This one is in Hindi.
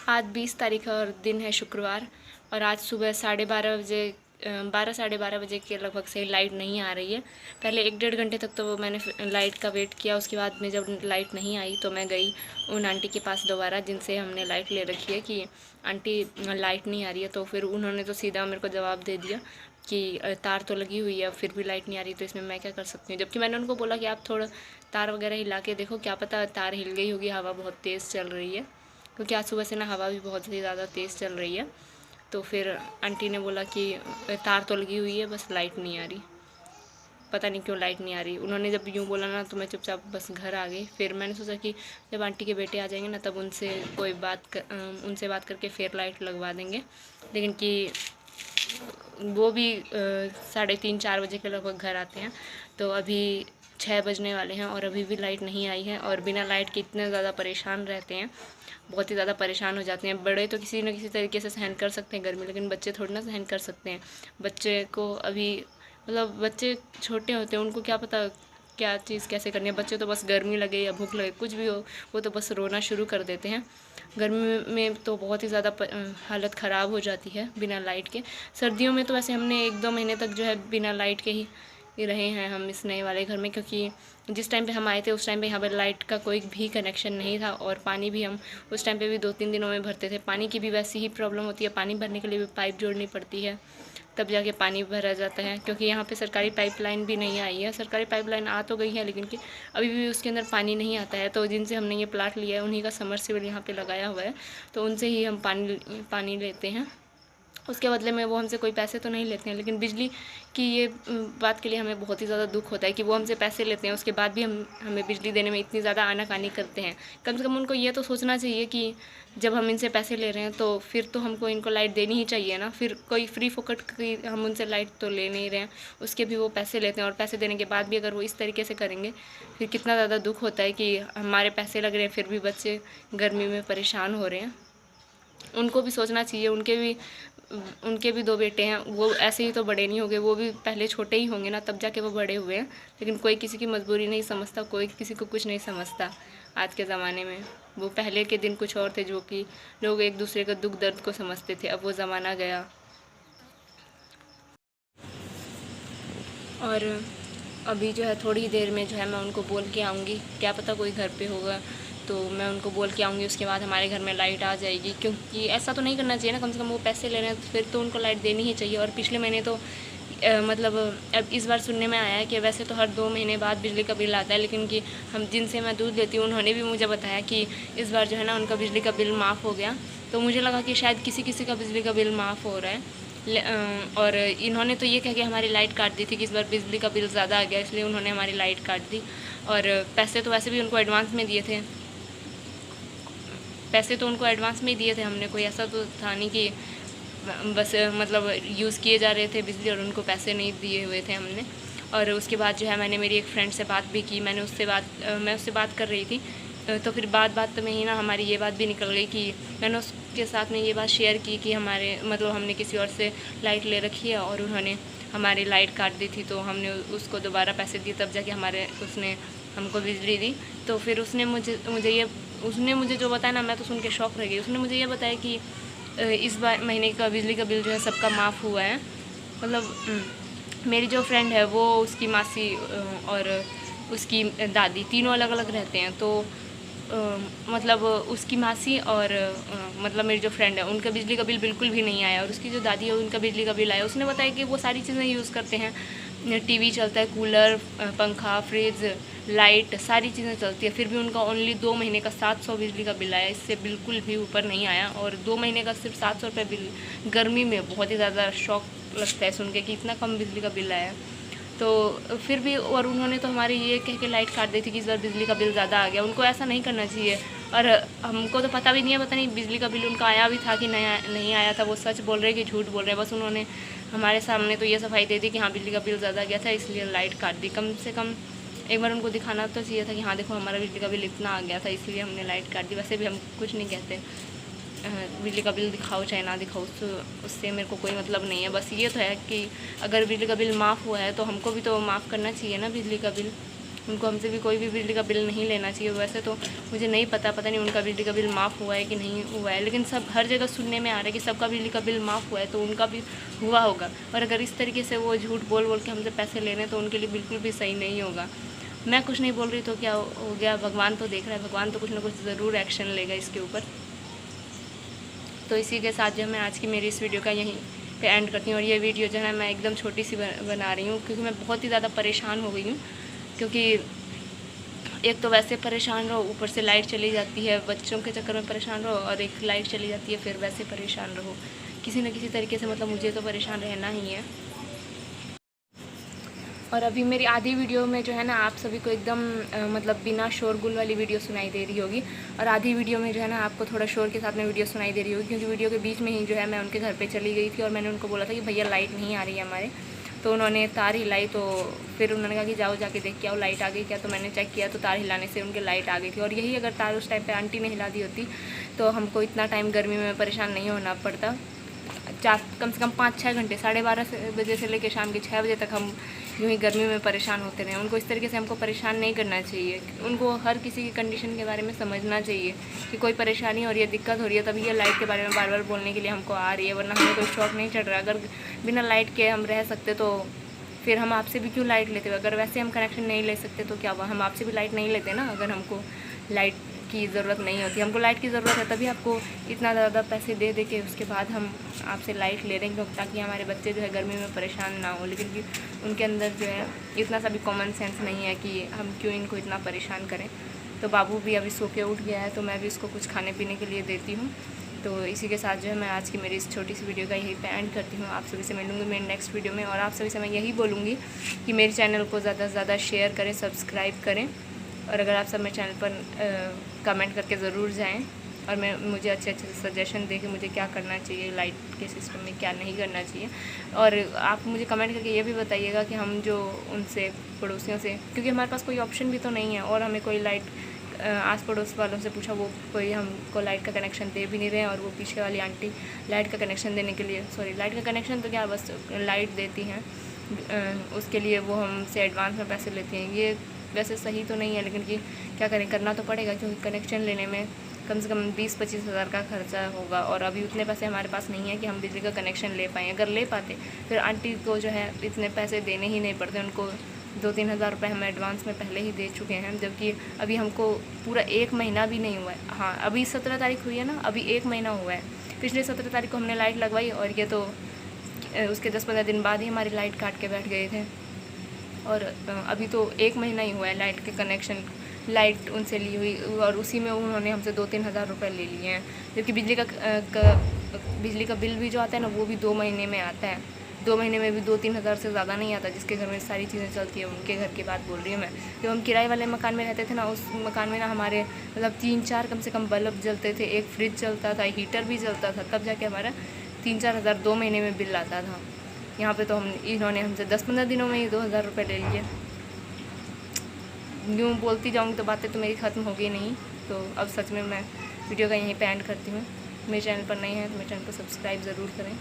आज 20 तारीख है और दिन है शुक्रवार। और आज सुबह 12:30 बजे 12 साढ़े 12 बजे के लगभग से लाइट नहीं आ रही है। पहले 1-1.5 घंटे तक तो मैंने लाइट का वेट किया। उसके बाद में जब लाइट नहीं आई तो मैं गई उन आंटी के पास दोबारा, जिनसे हमने लाइट ले रखी है, कि आंटी लाइट नहीं आ रही है। तो फिर उन्होंने तो सीधा मेरे को जवाब दे दिया कि तार तो लगी हुई है, फिर भी लाइट नहीं आ रही, तो इसमें मैं क्या कर सकती हूँ। जबकि मैंने उनको बोला कि आप थोड़ा तार वगैरह हिला के देखो, क्या पता तार हिल गई होगी, हवा बहुत तेज़ चल रही है, क्योंकि आज सुबह से ना हवा भी बहुत ही ज़्यादा तेज़ चल रही है। तो फिर आंटी ने बोला कि तार तो लगी हुई है, बस लाइट नहीं आ रही, पता नहीं क्यों लाइट नहीं आ रही। उन्होंने जब यूँ बोला ना तो मैं चुपचाप बस घर आ गई। फिर मैंने सोचा कि जब आंटी के बेटे आ जाएंगे ना तब उनसे उनसे बात करके फिर लाइट लगवा देंगे। लेकिन कि वो भी 3:30-4 बजे के लगभग घर आते हैं। तो अभी 6 बजने वाले हैं और अभी भी लाइट नहीं आई है। और बिना लाइट के इतने ज़्यादा परेशान रहते हैं, बहुत ही ज़्यादा परेशान हो जाते हैं। बड़े तो किसी न किसी तरीके से सहन कर सकते हैं गर्मी, लेकिन बच्चे थोड़ी ना सहन कर सकते हैं। बच्चे को अभी मतलब बच्चे छोटे होते हैं, उनको क्या पता क्या चीज़ कैसे करनी है। बच्चे तो बस गर्मी लगे या भूख लगे कुछ भी हो, वो तो बस रोना शुरू कर देते हैं। गर्मी में तो बहुत ही ज़्यादा हालत ख़राब हो जाती है बिना लाइट के। सर्दियों में तो वैसे हमने 1-2 महीने तक जो है बिना लाइट के ही रहे हैं हम इस नए वाले घर में, क्योंकि जिस टाइम पे हम आए थे उस टाइम पे यहाँ पर लाइट का कोई भी कनेक्शन नहीं था। और पानी भी हम उस टाइम पे भी 2-3 दिनों में भरते थे। पानी की भी वैसी ही प्रॉब्लम होती है, पानी भरने के लिए भी पाइप जोड़नी पड़ती है, तब जाके पानी भरा जाता है। क्योंकि यहाँ पे सरकारी पाइपलाइन भी नहीं आई है। सरकारी पाइपलाइन आ तो गई है, लेकिन कि अभी भी उसके अंदर पानी नहीं आता है। तो जिनसे हमने ये प्लाट लिया है उन्हीं का समरसेबल यहाँ पे लगाया हुआ है, तो उनसे ही हम पानी लेते हैं। उसके बदले में वो हमसे कोई पैसे तो नहीं लेते हैं। लेकिन बिजली की ये बात के लिए हमें बहुत ही ज़्यादा दुख होता है कि वो हमसे पैसे लेते हैं, उसके बाद भी हमें बिजली देने में इतनी ज़्यादा आनाकानी करते हैं। कम से कम उनको ये तो सोचना चाहिए कि जब हम इनसे पैसे ले रहे हैं तो फिर तो हमको इनको लाइट देनी ही चाहिए ना। फिर कोई फ्री फोकट की हम उनसे लाइट तो ले नहीं रहे हैं, उसके भी वो पैसे लेते हैं। और पैसे देने के बाद भी अगर वो इस तरीके से करेंगे फिर कितना ज़्यादा दुख होता है कि हमारे पैसे लग रहे हैं फिर भी बच्चे गर्मी में परेशान हो रहे हैं। उनको भी सोचना चाहिए। उनके भी 2 बेटे हैं, वो ऐसे ही तो बड़े नहीं होंगे, वो भी पहले छोटे ही होंगे ना, तब जाके वो बड़े हुए हैं। लेकिन कोई किसी की मजबूरी नहीं समझता, कोई किसी को कुछ नहीं समझता आज के ज़माने में। वो पहले के दिन कुछ और थे, जो कि लोग एक दूसरे का दुख दर्द को समझते थे। अब वो ज़माना गया। और अभी जो है थोड़ी देर में जो है मैं उनको बोल के आऊँगी, क्या पता कोई घर पे होगा तो मैं उनको बोल के आऊँगी। उसके बाद हमारे घर में लाइट आ जाएगी, क्योंकि ऐसा तो नहीं करना चाहिए ना। कम से कम वो पैसे ले रहे हैं तो फिर तो उनको लाइट देनी ही चाहिए। और पिछले महीने तो मतलब अब इस बार सुनने में आया है कि वैसे तो हर 2 महीने बाद बिजली का बिल आता है, लेकिन कि हम जिनसे मैं दूध लेती हूँ उन्होंने भी मुझे बताया कि इस बार जो है ना उनका बिजली का बिल माफ़ हो गया। तो मुझे लगा कि शायद किसी किसी का बिजली का बिल माफ़ हो रहा है। और इन्होंने तो ये कह के हमारी लाइट काट दी थी कि इस बार बिजली का बिल ज़्यादा आ गया, इसलिए उन्होंने हमारी लाइट काट दी। और पैसे तो वैसे भी उनको एडवांस में दिए थे, पैसे तो उनको एडवांस में ही दिए थे हमने। कोई ऐसा तो था नहीं कि बस मतलब यूज़ किए जा रहे थे बिजली और उनको पैसे नहीं दिए हुए थे हमने। और उसके बाद जो है मैंने मेरी एक फ्रेंड से बात भी की। मैं उससे बात कर रही थी, तो फिर बात में ही ना हमारी ये बात भी निकल गई कि मैंने उसके साथ में ये बात शेयर की कि हमारे मतलब हमने किसी और से लाइट ले रखी है और उन्होंने हमारी लाइट काट दी थी, तो हमने उसको दोबारा पैसे दिए, तब जाके उसने हमको बिजली दी। तो फिर उसने मुझे जो बताया ना, मैं तो सुन के शौक रह गई। उसने मुझे ये बताया कि इस बार महीने का बिजली का बिल जो है सबका माफ़ हुआ है। मतलब मेरी जो फ्रेंड है वो, उसकी मासी और उसकी दादी तीनों अलग अलग रहते हैं। तो मतलब उसकी मासी और मतलब मेरी जो फ्रेंड है उनका बिजली का बिल बिल्कुल भी नहीं आया। और उसकी जो दादी है उनका बिजली का बिल आया। उसने बताया कि वो सारी चीज़ें यूज़ करते हैं, टीवी चलता है, कूलर, पंखा, फ्रिज, लाइट, सारी चीज़ें चलती है, फिर भी उनका ओनली 2 महीने का 700 बिजली का बिल आया। इससे बिल्कुल भी ऊपर नहीं आया। और 2 महीने का सिर्फ 700 रुपये बिल, गर्मी में बहुत ही ज़्यादा शौक लगता है सुन के कि इतना कम बिजली का बिल आया। तो फिर भी, और उन्होंने तो हमारी ये कह के लाइट काट दी थी कि इस बार बिजली का बिल ज़्यादा आ गया। उनको ऐसा नहीं करना चाहिए। और हमको तो पता भी नहीं है, पता नहीं बिजली का बिल उनका आया भी था कि नहीं आया था। वो सच बोल रहे हैं कि झूठ बोल रहे हैं। बस उन्होंने हमारे सामने तो ये सफाई दे दी कि हाँ बिजली का बिल ज़्यादा गया था इसलिए लाइट काट दी। कम से कम एक बार उनको दिखाना तो चाहिए था कि हाँ देखो हमारा बिजली का बिल इतना आ गया था इसलिए हमने लाइट काट दी। वैसे भी हम कुछ नहीं कहते, बिजली का बिल दिखाओ चाहे ना दिखाओ, उससे मेरे को कोई मतलब नहीं है। बस ये तो है कि अगर बिजली का बिल माफ़ हुआ है तो हमको भी तो माफ़ करना चाहिए ना बिजली का बिल। उनको हमसे भी कोई भी बिजली का बिल नहीं लेना चाहिए। वैसे तो मुझे नहीं पता नहीं उनका बिजली का बिल माफ़ हुआ है कि नहीं हुआ है, लेकिन सब हर जगह सुनने में आ रहा है कि सबका बिजली का बिल माफ़ हुआ है, तो उनका भी हुआ होगा। और अगर इस तरीके से वो झूठ बोल बोल के हमसे पैसे ले रहे हैं तो उनके लिए बिल्कुल भी सही नहीं होगा। मैं कुछ नहीं बोल रही तो क्या हो गया, भगवान तो देख रहा है, भगवान तो कुछ ना कुछ ज़रूर एक्शन लेगा इसके ऊपर। तो इसी के साथ जो मैं आज की मेरी इस वीडियो का यहीं पे एंड करती हूँ। और ये वीडियो जो है मैं एकदम छोटी सी बना रही हूँ क्योंकि मैं बहुत ही ज़्यादा परेशान हो गई हूँ। क्योंकि एक तो वैसे परेशान रहो, ऊपर से लाइट चली जाती है, बच्चों के चक्कर में परेशान रहो, और एक लाइट चली जाती है फिर वैसे परेशान रहो। किसी न किसी तरीके से मतलब मुझे तो परेशान रहना ही है। और अभी मेरी आधी वीडियो में जो है ना आप सभी को एकदम मतलब बिना शोरगुल वाली वीडियो सुनाई दे रही होगी, और आधी वीडियो में जो है ना आपको थोड़ा शोर के साथ में वीडियो सुनाई दे रही होगी, क्योंकि वीडियो के बीच में ही जो है मैं उनके घर पे चली गई थी और मैंने उनको बोला था कि भैया लाइट नहीं आ रही है हमारे। तो उन्होंने तार हिलाई, तो फिर उन्होंने कहा कि जाओ जाके देख के आओ लाइट आ गई क्या। तो मैंने चेक किया तो तार हिलाने से उनके लाइट आ गई थी। और यही अगर तार उस टाइम पे आंटी ने हिला दी होती तो हमको इतना टाइम गर्मी में परेशान नहीं होना पड़ता। कम से कम 5-6 घंटे, 12:30 बजे से लेकर शाम के 6 बजे तक हम यूँ ही गर्मी में परेशान होते रहे। उनको इस तरीके से हमको परेशान नहीं करना चाहिए। उनको हर किसी की कंडीशन के बारे में समझना चाहिए कि कोई परेशानी हो रही है, दिक्कत हो रही है, तभी ये लाइट के बारे में बार बार बोलने के लिए हमको आ रही है, वरना हमें कोई शौक नहीं चढ़ रहा। अगर बिना लाइट के हम रह सकते तो फिर हम आपसे भी क्यों लाइट लेते? अगर वैसे हम कनेक्शन नहीं ले सकते तो क्या हुआ, हम आपसे भी लाइट नहीं लेते ना। अगर हमको लाइट की ज़रूरत नहीं होती, हमको लाइट की ज़रूरत है तभी आपको इतना ज़्यादा पैसे दे दे के उसके बाद हम आपसे लाइट ले रहे हैं, ताकि हमारे बच्चे जो है गर्मी में परेशान ना हो। लेकिन उनके अंदर जो है इतना सा भी कॉमन सेंस नहीं है कि हम क्यों इनको इतना परेशान करें। तो बाबू भी अभी सो के उठ गया है, तो मैं भी इसको कुछ खाने पीने के लिए देती हूँ। तो इसी के साथ जो है मैं आज की मेरी इस छोटी सी वीडियो का यही पे एंड करती हूँ। आप सभी से मिलूँगी मेरी नेक्स्ट वीडियो में, और आप सभी से मैं यही बोलूँगी कि मेरे चैनल को ज़्यादा से ज़्यादा शेयर करें, सब्सक्राइब करें, और अगर आप सब मेरे चैनल पर कमेंट करके ज़रूर जाएं, और मुझे अच्छे अच्छे सजेशन दें कि मुझे क्या करना चाहिए लाइट के सिस्टम में, क्या नहीं करना चाहिए। और आप मुझे कमेंट करके ये भी बताइएगा कि हम जो उनसे पड़ोसियों से, क्योंकि हमारे पास कोई ऑप्शन भी तो नहीं है, और हमें कोई लाइट आस पड़ोस वालों से पूछा, वो कोई हमको लाइट का कनेक्शन दे भी नहीं रहे हैं। और वो पीछे वाली आंटी लाइट का कनेक्शन देने के लिए, लाइट का कनेक्शन तो क्या बस लाइट देती हैं, उसके लिए वो हमसे एडवांस में पैसे लेती हैं। ये वैसे सही तो नहीं है, लेकिन कि क्या करें, करना तो पड़ेगा, क्योंकि कनेक्शन लेने में कम से कम 20-25 हज़ार का खर्चा होगा, और अभी उतने पैसे हमारे पास नहीं है कि हम बिजली का कनेक्शन ले पाएँ। अगर ले पाते फिर आंटी को जो है इतने पैसे देने ही नहीं पड़ते, उनको 2-3 हज़ार रुपये हम एडवांस में पहले ही दे चुके हैं, जबकि अभी हमको पूरा 1 महीना भी नहीं हुआ है। हाँ, अभी 17 तारीख हुई है ना, अभी 1 महीना हुआ है। पिछले 17 तारीख को हमने लाइट लगवाई, और ये तो उसके 10-15 दिन बाद ही हमारी लाइट काट के बैठ गए थे। और अभी तो 1 महीना ही हुआ है लाइट के कनेक्शन, लाइट उनसे ली हुई, और उसी में उन्होंने हमसे 2-3 हज़ार रुपये ले लिए हैं। जबकि बिजली का बिल भी जो आता है ना, वो भी 2 महीने में आता है। 2 महीने में भी 2-3 हज़ार से ज़्यादा नहीं आता। जिसके घर में सारी चीज़ें चलती है, उनके घर की बात बोल रही हूँ मैं। जब हम किराए वाले मकान में रहते थे ना, उस मकान में ना हमारे मतलब 3-4 कम से कम बल्ब जलते थे, एक फ्रिज चलता था, हीटर भी चलता था, तब जाके हमारा 3-4 हज़ार 2 महीने में बिल आता था। यहाँ पे तो इन्होंने हमसे 10-15 दिनों में ही 2,000 रुपये ले लिए। यूँ बोलती जाऊँगी तो बातें तो मेरी ख़त्म होगी नहीं। तो अब सच में मैं वीडियो का यहीं पे एंड करती हूँ। मेरे चैनल पर नए हैं तो मेरे चैनल को सब्सक्राइब ज़रूर करें।